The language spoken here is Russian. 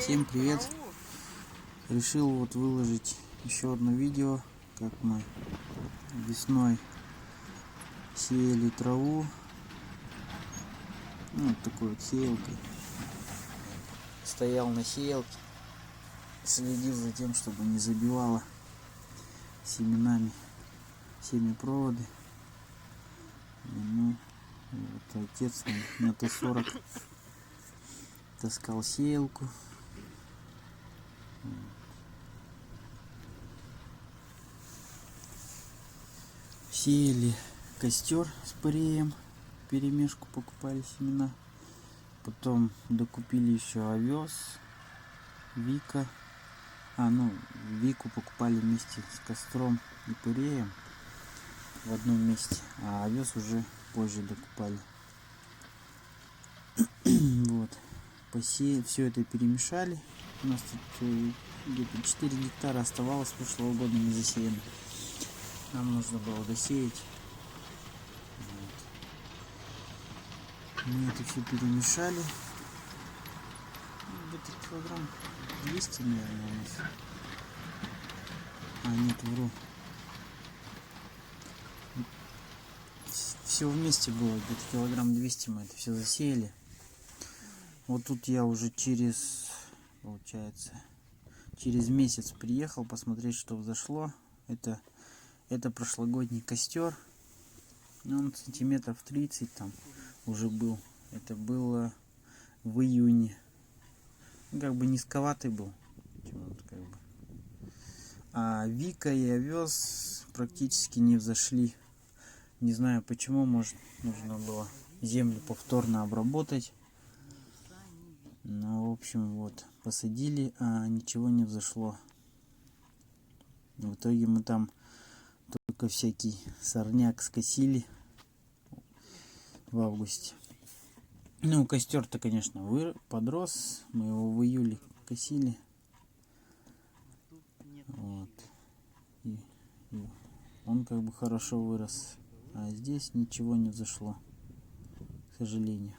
Всем привет! Решил вот выложить еще одно видео, как мы весной сеяли траву. Вот такой вот сеялкой. Стоял на сеялке, следил за тем, чтобы не забивало семенами семяпроводы. Ну, вот отец на Т-40 таскал сеялку. Сеяли костер с пареем, перемешку покупали семена. Потом докупили еще овес, Вика. Вику покупали вместе с костром и пареем в одном месте, а овес уже позже докупали. Вот. Посеяли, все это перемешали. У нас тут где-то 4 гектара оставалось с прошлого года не засеяно. Нам нужно было досеять. Вот. Мы это все перемешали. Где-то килограмм 200, наверное, у нас. Нет, вру. Все вместе было где-то килограмм 200, мы это все засеяли. Вот тут я уже получается, через месяц приехал посмотреть, что взошло. Это прошлогодний костер. Он сантиметров 30 там уже был. Это было в июне. Как бы низковатый был. А Вика и овес практически не взошли. Не знаю почему, может нужно было землю повторно обработать. Ну, в общем, вот, посадили, а ничего не взошло. В итоге мы там только всякий сорняк скосили в августе. Ну, костер-то, конечно, подрос. Мы его в июле косили. Вот. И он как бы хорошо вырос. А здесь ничего не взошло, к сожалению.